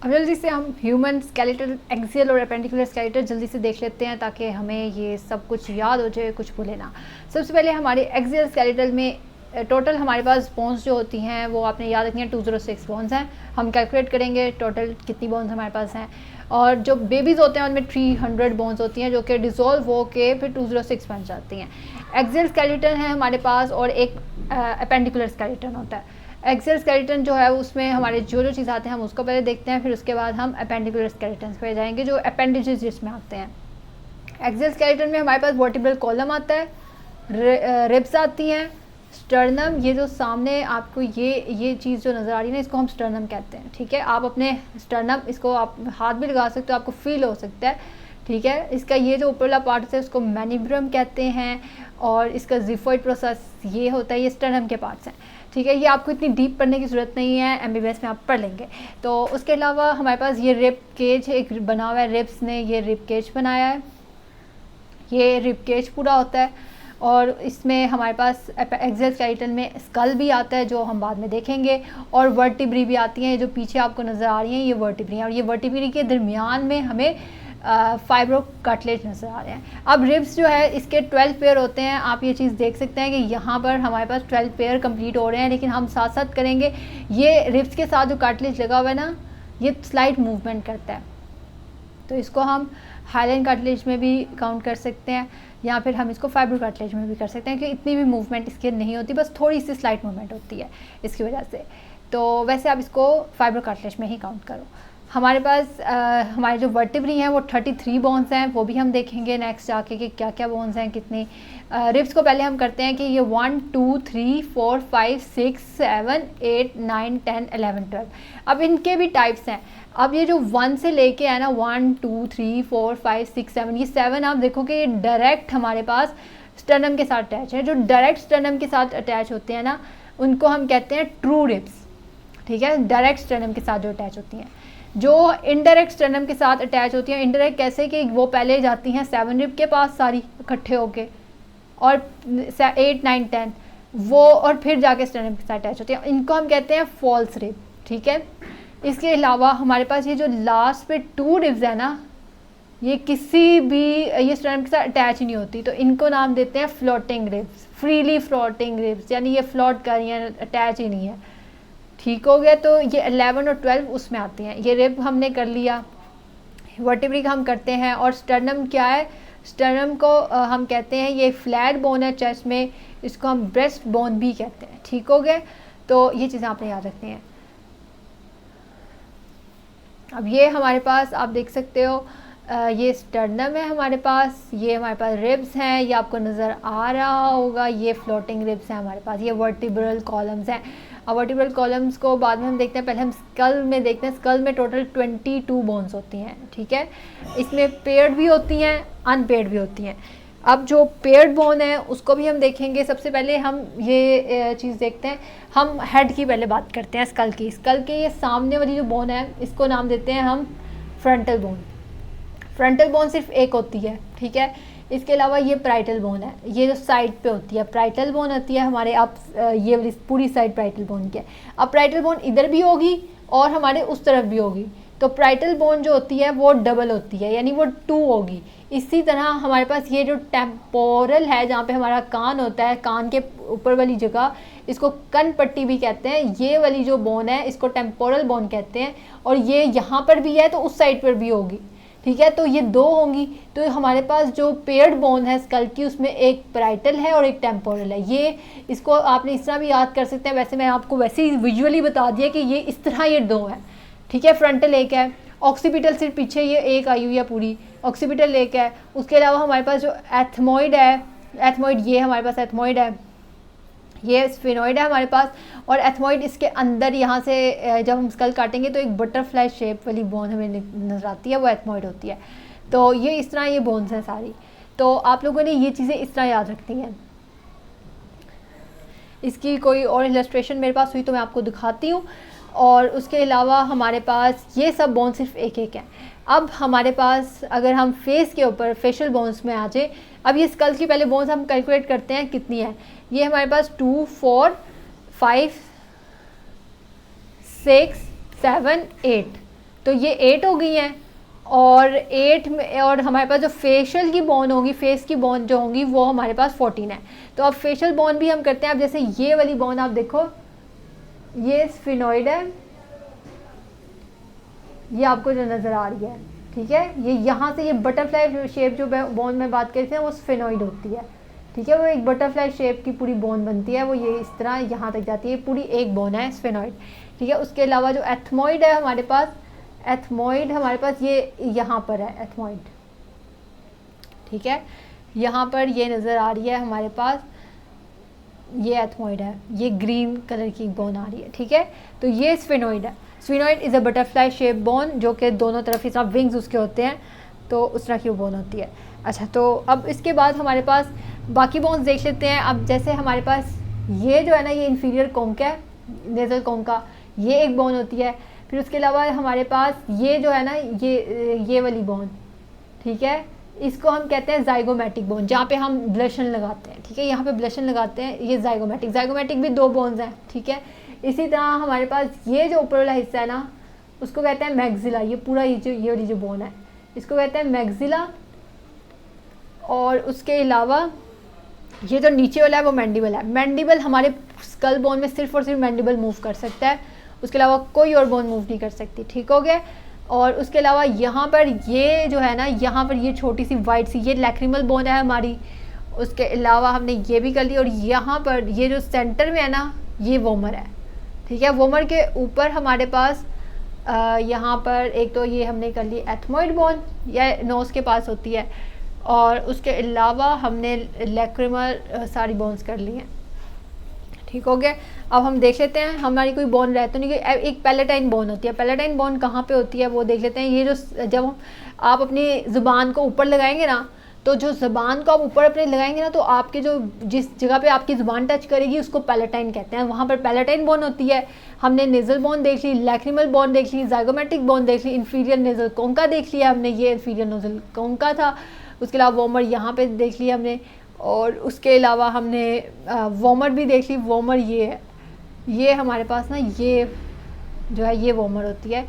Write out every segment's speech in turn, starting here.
अब जल्दी से हम ह्यूमन स्केलेटल, एक्सियल और एपेंडिकुलर स्केलेटल जल्दी से देख लेते हैं ताकि हमें ये सब कुछ याद हो जाए, कुछ भूले ना। सबसे पहले हमारे एक्सियल स्केलेटल में टोटल हमारे पास बोन्स जो होती हैं वो आपने याद रखनी है 206 बोन्स हैं। हम कैलकुलेट करेंगे टोटल कितनी बोन्स हमारे पास हैं। और जो बेबीज़ होते हैं उनमें 300 बोन्स होती हैं जो कि डिज़ोल्व हो के फिर 206 बन जाती हैं। एक्सियल स्केलेटन है हमारे पास और एक एपेंडिकुलर स्केलेटन होता है। एक्सियल स्केलेटन जो है उसमें हमारे जो चीज़ आते हैं हम उसको पहले देखते हैं, फिर उसके बाद हम एपेंडिकुलर स्केलेटन पे जाएंगे जो अपेंडेजेस जिसमें आते हैं। एक्सियल स्केलेटन में हमारे पास वर्टिब्रल कॉलम आता है, रिब्स आती हैं, स्टर्नम, ये जो सामने आपको ये चीज़ जो नज़र आ रही है ना इसको हम स्टर्नम कहते हैं। ठीक है, आप अपने स्टर्नम इसको आप हाथ भी लगा सकते हो, आपको फील हो सकता है। ठीक है, इसका ये जो ऊपर वाला पार्ट है उसको मैनिब्रम कहते हैं और इसका जिफोइड प्रोसेस ये होता है, ये स्टर्नम के पार्ट्स हैं। ठीक है, ये आपको इतनी डीप पढ़ने की ज़रूरत नहीं है, एमबीबीएस में आप पढ़ लेंगे। तो उसके अलावा हमारे पास ये रिब केज एक बना हुआ है, रिब्स ने ये रिब केज बनाया है, ये रिब केज पूरा होता है। और इसमें हमारे पास एक्सियल स्केलेटन में स्कल भी आता है जो हम बाद में देखेंगे, और वर्टिब्री भी आती हैं जो पीछे आपको नज़र आ रही हैं, ये वर्टिब्री हैं। और ये वर्टिब्री के दरमियान में हमें फाइब्रो कार्टिलेज नज़र आ रहे हैं। अब रिब्स जो है इसके 12 पेयर होते हैं। आप ये चीज़ देख सकते हैं कि यहाँ पर हमारे पास 12 पेयर कंप्लीट हो रहे हैं, लेकिन हम साथ साथ करेंगे। ये रिब्स के साथ जो कार्टिलेज लगा हुआ है ना, ये स्लाइट मूवमेंट करता है, तो इसको हम हाइलाइन कार्टिलेज में भी काउंट कर सकते हैं, या फिर हम इसको फाइब्रो कार्टिलेज में भी कर सकते हैं कि इतनी भी मूवमेंट इसके नहीं होती, बस थोड़ी सी स्लाइट मूवमेंट होती है इसकी वजह से। तो वैसे आप इसको फाइब्रो कार्टिलेज में ही काउंट करो। हमारे पास हमारे जो वर्टिब्री हैं वो 33 बोन्स हैं, वो भी हम देखेंगे नेक्स्ट जाके कि क्या क्या बोन्स हैं कितनी। रिब्स को पहले हम करते हैं कि ये 1 2 3 4 5 6 7 8 9 10 11 12। अब इनके भी टाइप्स हैं। अब ये जो 1 से लेके है ना 1 2 3 4 5 6 7, ये 7 आप देखो कि ये डायरेक्ट हमारे पास स्टर्नम के साथ अटैच है। जो डायरेक्ट स्टर्नम के साथ अटैच होते हैं ना उनको हम कहते हैं ट्रू रिब्स। ठीक है, डायरेक्ट स्टर्नम के साथ जो अटैच होती हैं। जो इनडायरेक्ट स्टर्नम के साथ अटैच होती हैं, इनडायरेक्ट कैसे कि वो पहले जाती हैं 7 रिब के पास सारी इकट्ठे होके, और 8 9 10 वो, और फिर जाके स्टर्नम के साथ अटैच होती हैं, इनको हम कहते हैं फॉल्स रिब। ठीक है, इसके अलावा हमारे पास ये जो लास्ट पे 2 रिब्स है ना, ये किसी भी ये स्टर्नम के साथ अटैच ही नहीं होती, तो इनको नाम देते हैं floating ribs, freely floating ribs, यानी ये फ्लोट कर रही हैं, अटैच ही नहीं है। ठीक हो गया, तो ये 11 और 12 उसमें आती हैं। ये रिब हमने कर लिया, वर्टिब्री का हम करते हैं। और स्टर्नम क्या है, स्टर्नम को हम कहते हैं ये फ्लैट बोन है चेस्ट में, इसको हम ब्रेस्ट बोन भी कहते हैं। ठीक हो गया, तो ये चीज़ें आपने याद रखनी है। अब ये हमारे पास आप देख सकते हो ये स्टर्नम है हमारे पास, ये हमारे पास रिब्स हैं, ये आपको नज़र आ रहा होगा, ये फ्लोटिंग रिब्स हैं हमारे पास, ये वर्टिब्रल कॉलम्स हैं। अब वर्टिब्रल कॉलम्स को बाद में हम देखते हैं, पहले हम स्कल में देखते हैं। स्कल में टोटल 22 बोन्स होती हैं। ठीक है, इसमें पेयर्ड भी होती हैं, अनपेयर्ड भी होती हैं। अब जो पेयर्ड बोन है उसको भी हम देखेंगे। सबसे पहले हम ये चीज़ देखते हैं, हम हेड की पहले बात करते हैं स्कल की। स्कल के ये सामने वाली जो बोन है इसको नाम देते हैं हम फ्रंटल बोन। फ्रंटल बोन सिर्फ एक होती है। ठीक है, इसके अलावा ये प्राइटल बोन है, ये जो साइड पे होती है प्राइटल बोन होती है हमारे। अब ये वाली पूरी साइड प्राइटल बोन की है। अब प्राइटल बोन इधर भी होगी और हमारे उस तरफ भी होगी, तो प्राइटल बोन जो होती है वो डबल होती है, यानी वो 2 होगी। इसी तरह हमारे पास ये जो टेम्पोरल है जहाँ पे हमारा कान होता है, कान के ऊपर वाली जगह, इसको कन पट्टी भी कहते हैं। ये वाली जो बोन है इसको टेम्पोरल बोन कहते हैं, और ये यहाँ पर भी है तो उस साइड पर भी होगी। ठीक है, तो ये 2 होंगी। तो हमारे पास जो पेयर्ड बोन है स्कल की उसमें एक पैराइटल है और एक टेम्पोरल है। ये इसको आपने इस तरह भी याद कर सकते हैं, वैसे मैं आपको वैसे ही विजुअली बता दिया कि ये इस तरह ये 2 है। ठीक है, फ्रंटल एक है, ऑक्सीपिटल सिर्फ पीछे ये एक आई हुई है पूरी, ऑक्सीपिटल एक है। उसके अलावा हमारे पास जो एथमोइड है, एथमोइड ये हमारे पास एथमोइड है, ये स्फेनोइड है हमारे पास, और एथमोइड इसके अंदर यहाँ से जब हम स्कल काटेंगे तो एक बटरफ्लाई शेप वाली बोन हमें नजर आती है, वो एथमोइड होती है। तो ये इस तरह ये बोन्स हैं सारी। तो आप लोगों ने ये चीज़ें इस तरह याद रखनी हैं। इसकी कोई और इलस्ट्रेशन मेरे पास हुई तो मैं आपको दिखाती हूँ। और उसके अलावा हमारे पास ये सब बोन सिर्फ एक एक हैं। अब हमारे पास अगर हम फेस के ऊपर फेशियल बोन्स में आ जाए, अब ये स्कल की पहले बोन्स हम कैलकुलेट करते हैं कितनी है। ये हमारे पास 2 4 5 6 7 8 तो ये 8 हो गई हैं, और 8 में और हमारे पास जो फेशियल की बोन होगी, फेस की बोन जो होंगी वो हमारे पास 14 है। तो अब फेशियल बोन भी हम करते हैं। अब जैसे ये वाली बोन आप देखो, ये स्फिनोइड है, ये आपको जो नज़र आ रही है, ठीक है, ये यहाँ से ये बटरफ्लाई शेप जो बोन में बात करते हैं वो स्फिनोइड होती है, ठीक है, वो एक बटरफ्लाई शेप की पूरी बोन बनती है, वो ये इस तरह यहाँ तक जाती है, पूरी एक बोन है स्फिनोइड, ठीक है। उसके अलावा जो एथमोइड है हमारे पास, एथमोइड हमारे पास ये यहाँ पर है एथमोइड, ठीक है, यहाँ पर ये नज़र आ रही है हमारे पास, ये एथमोइड है, ये ग्रीन कलर की बोन आ रही है, ठीक है। तो ये स्फिनोइड है। Sphenoid is a butterfly shape bone, जो कि दोनों तरफ इस विंग्स उसके होते हैं, तो उस तरह की वो बोन होती है। अच्छा, तो अब इसके बाद हमारे पास बाकी बोन्स देख लेते हैं। अब जैसे हमारे पास ये जो है ना, ये इन्फीरियर कोंका है, नेज़ल कोंका, ये एक बोन होती है। फिर उसके अलावा हमारे पास ये जो है ना, ये वाली बोन, ठीक है, इसको हम कहते हैं जाइगोमेटिक बोन, जहाँ पे हम ब्लशन लगाते हैं, ठीक है, यहाँ पे ब्लशन लगाते हैं, ये जाइगोमेटिक भी 2 बोन्स हैं, ठीक है। इसी तरह हमारे पास ये जो ऊपर वाला हिस्सा है ना, उसको कहते हैं मैग्जिला, ये पूरा ये वाली जो बोन है इसको कहते हैं मैग्जिला। और उसके अलावा ये जो नीचे वाला है वो मैंडिबल है। मैंडिबल हमारे स्कल बोन में सिर्फ और सिर्फ मैंडिबल मूव कर सकता है, उसके अलावा कोई और बोन मूव नहीं कर सकती, ठीक हो गया। और उसके अलावा यहाँ पर ये जो है ना, यहाँ पर ये छोटी सी वाइट सी ये लैक्रिमल बोन है हमारी। उसके अलावा हमने ये भी कर ली, और यहाँ पर ये जो सेंटर में है ना, ये वोमर है, ठीक है। वोमर के ऊपर हमारे पास यहाँ पर एक तो ये हमने कर ली एथमोइड बोन, या नोज़ के पास होती है, और उसके अलावा हमने लैक्रिमल सारी बोन्स कर ली हैं, ठीक हो गया। अब हम देख लेते हैं हमारी कोई बोन रह तो नहीं गई। एक पैलेटाइन बोन होती है। पैलेटाइन बोन कहाँ पे होती है वो देख लेते हैं। ये जो जब आप अपनी ज़ुबान को ऊपर लगाएंगे ना, तो जो ज़ुबान को आप ऊपर अपने लगाएंगे ना, तो आपके जो जिस जगह पे आपकी ज़ुबान टच करेगी उसको पैलेटाइन कहते हैं, वहाँ पर पैलेटाइन बोन होती है। हमने नेज़ल बोन देख ली, लैक्रिमल बोन देख ली, जाइगोमेटिक बोन देख ली, इन्फीरियर नेज़ल कोंका देख लिया हमने, ये इन्फीरियर नेज़ल कोंका था। उसके अलावा वोमर यहाँ पे देख लिया हमने, और उसके अलावा हमने वोमर भी देख ली। वोमर ये है, ये हमारे पास ना ये जो है ये वोमर होती है,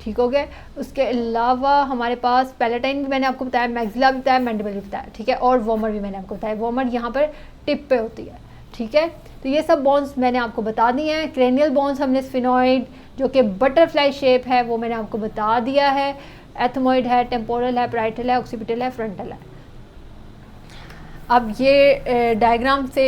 ठीक हो गया। उसके अलावा हमारे पास पैलेटाइन भी मैंने आपको बताया, मैग्जिला भी बताया, मैंडिबल भी बताया, ठीक है, और वोमर भी मैंने आपको बताया। वोमर यहाँ पर टिप पे होती है, ठीक है। तो ये सब बोन्स मैंने आपको बता दिए हैं। क्रेनियल बोन्स हमने स्फिनोइड जो कि बटरफ्लाई शेप है वो मैंने आपको बता दिया है, एथमोइड है, टेम्पोरल है, पैराइटल है, ऑक्सीपिटल है, फ्रंटल है। अब ये डायग्राम से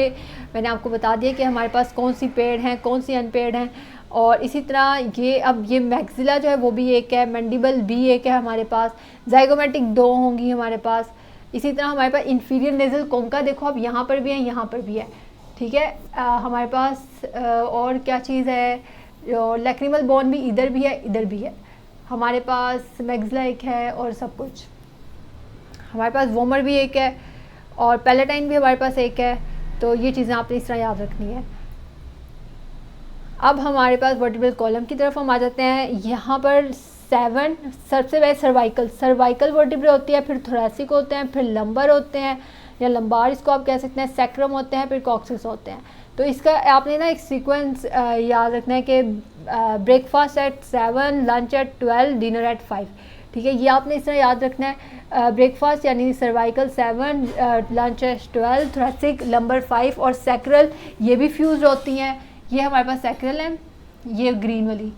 मैंने आपको बता दिया कि हमारे पास कौन सी पेयर्ड हैं, कौन सी अनपेयर्ड हैं। और इसी तरह ये अब ये मैग्जिला जो है वो भी एक है, मैंडिबल भी एक है हमारे पास, जाइगोमेटिक 2 होंगी हमारे पास। इसी तरह हमारे पास इन्फीरियर नेज़ल कोंका देखो आप यहाँ पर भी है, यहाँ पर भी है, ठीक है। हमारे पास और क्या चीज़ है, लैक्रिमल बोन भी इधर भी है, इधर भी है। हमारे पास मैग्जिला एक है और सब कुछ। हमारे पास वोमर भी एक है और पैलेटाइन भी हमारे पास एक है। तो ये चीज़ें आपने इस तरह याद रखनी है। अब हमारे पास वर्टिब्रल कॉलम की तरफ हम आ जाते हैं। यहाँ पर 7 सबसे पहले सर्वाइकल वर्टिब्रे होती है, फिर थोरैसिक होते हैं, फिर लंबर होते हैं या लंबार इसको आप कह सकते हैं, सैक्रम होते हैं, फिर कॉक्सिस होते हैं। तो इसका आपने ना एक सीक्वेंस याद रखना है कि breakfast at 7, lunch at 12, dinner at 5, ठीक है। ये आपने इस तरह याद रखना है। ब्रेकफास्ट यानी cervical 7, lunch at 12, thoracic lumbar 5 और सैक्रल ये भी फ्यूज होती हैं। ये हमारे पास सैक्रल है, ये ग्रीन वाली,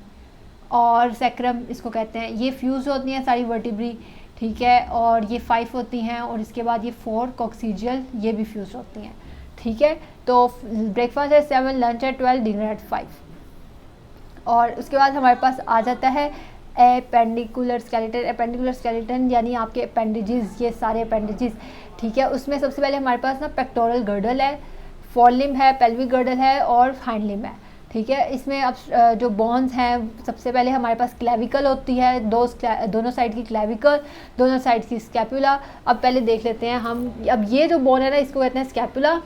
और सैक्रम इसको कहते हैं। ये फ्यूज होती हैं सारी वर्टिब्री, ठीक है, और ये 5 होती हैं, और इसके बाद ये 4 कॉक्सीजियल ये भी फ्यूज होती हैं, ठीक है। तो breakfast at 7, lunch at 12, dinner at 5। और उसके बाद हमारे पास आ जाता है एपेंडिकुलर स्केलेटन। एपेंडिकुलर स्केलेटन यानी आपके अपेंडेजेस, ये सारे अपेंडेजेस, ठीक है। उसमें सबसे पहले हमारे पास ना पेक्टोरल गर्डल है, फोरलिम्ब है, पेल्विक गर्डल है और हाइंड लिम्ब है, ठीक है। इसमें अब जो बोन्स हैं, सबसे पहले हमारे पास क्लेविकल होती है, दोनों साइड की क्लेविकल, दोनों साइड की स्कैपुला। अब पहले देख लेते हैं हम, अब ये जो बोन है ना इसको कहते हैं स्कैपुला।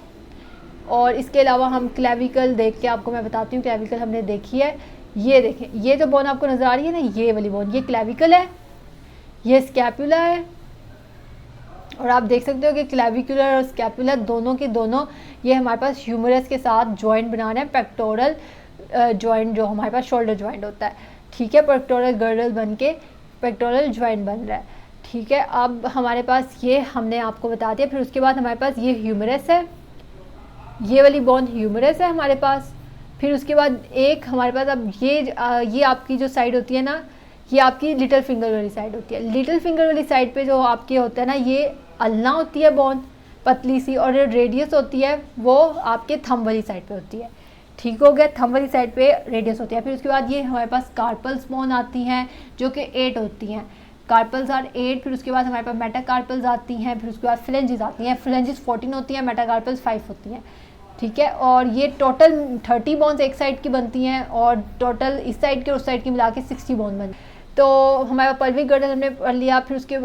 और इसके अलावा हम क्लेविकल देख के आपको मैं बताती हूँ, क्लेविकल हमने देखी है। ये देखें, ये जो बोन आपको नज़र आ रही है ना, ये वाली बोन, ये क्लेविकल है, ये स्कैपुला है। और आप देख सकते हो कि क्लेविकुलर और स्कैपुला दोनों के दोनों ये हमारे पास ह्यूमरस के साथ जॉइंट बना रहे हैं, पेक्टोरल जॉइंट जो हमारे पास शोल्डर जॉइंट होता है, ठीक है। पेक्टोरल गर्डल बन के पेक्टोरल जॉइंट बन रहा है, ठीक है। अब हमारे पास ये हमने आपको बता दिया। फिर उसके बाद हमारे पास ये ह्यूमरस है, ये वाली बोन ह्यूमरस है हमारे पास। फिर उसके बाद एक हमारे पास अब ये आपकी जो साइड होती है ना, ये आपकी लिटिल फिंगर वाली साइड होती है। लिटिल फिंगर वाली साइड पे जो आपके होता है ना, ये अल्ना होती है बोन पतली सी, और जो रेडियस होती है वो आपके थंब वाली साइड पे होती है, ठीक हो गया। थंब वाली साइड पे रेडियस होती है। फिर उसके बाद ये हमारे पास कार्पल्स बोन आती हैं जो कि 8 होती हैं, कार्पल्स आर 8। फिर उसके बाद हमारे पास मेटाकार्पल्स आती हैं। फिर उसके बाद फ्लेंजेस आती हैं, फ्लेंजेस 14 होती हैं, मेटाकार्पल्स 5 होती हैं, ठीक है। और ये टोटल 30 बोन्स एक साइड की बनती हैं, और टोटल इस साइड के और उस साइड की मिला के 60 बोन बनती हैं। तो हमारे पास पेल्विक गर्डल हमने पढ़ लिया। फिर उसके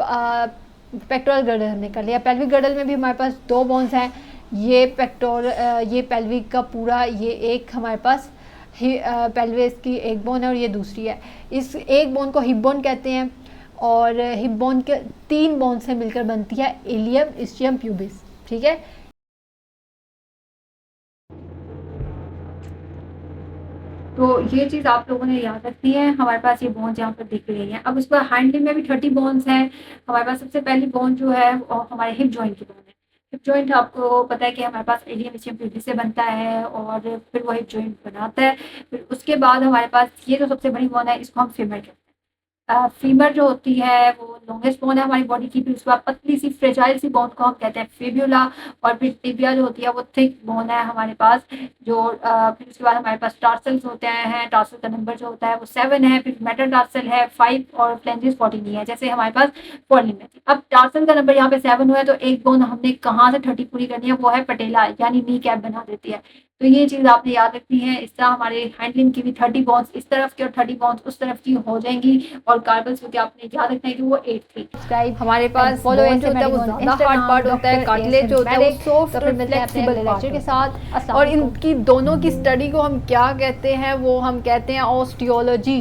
पेक्टोरल गर्डल हमने कर लिया। पेल्विक गर्डल में भी हमारे पास 2 बोन्स हैं, ये ये पेल्विक का पूरा, ये एक हमारे पास पेल्विस की एक बोन है और ये दूसरी है। इस एक बोन को हिप बोन कहते हैं, और हिप बोन के 3 बोन से मिलकर बनती है इलियम, इस्चियम, प्यूबिस, ठीक है। तो ये चीज़ आप लोगों ने याद रखनी है। हमारे पास ये बोन्स यहाँ पर दिख रही हैं। अब उसके बाद हैंडलिंग में भी 30 बोन्स हैं हमारे पास। सबसे पहली बोन जो है वो हमारे हिप जॉइंट की बोन है। हिप जॉइंट आपको पता है कि हमारे पास इलियम, इस्चियम, प्यूबिस से बनता है, और फिर वो हिप जॉइंट बनाता है। फिर उसके बाद हमारे पास ये जो सबसे बड़ी बोन है, इसको हम फीमर कहते हैं। फीमर जो होती है वो लॉन्गेस्ट बोन है हमारी बॉडी की। फिर उसके बाद पतली सी फ्रेजाइल सी बोन को हम कहते हैं फिब्यूला। और फिर टिबिया जो होती है वो थिक बोन है हमारे पास, जो फिर उसके बाद हमारे पास टार्सल्स होते हैं। टार्सल का नंबर जो होता है वो 7 है। फिर मेटाटार्सल है 5, और फ्लेंजेस 14 ही है, जैसे हमारे पास फोर्लिन में थी। अब टार्सल का नंबर यहाँ पे 7 हुआ है, तो एक बोन हमने कहाँ से 30 पूरी करनी है, वो है पटेला, यानी नी कैप बना देती है। तो ये चीज़ आपने याद रखनी है। इस तरह हमारे हैंडलिंग की भी 30 बोन्स इस तरफ की और 30 बोन्स उस तरफ की हो जाएंगी। और कार्बल्स क्योंकि आपने याद रखना है कि वो 8 थी। हमारे पास बोन जो होता है वो ज़्यादा हार्ड पार्ट होता है, कार्टिलेज जो होता है वो सॉफ्ट और फ्लेक्सिबल पार्ट के साथ। और इनकी दोनों की स्टडी को हम क्या कहते हैं, वो हम कहते हैं ऑस्टियोलॉजी।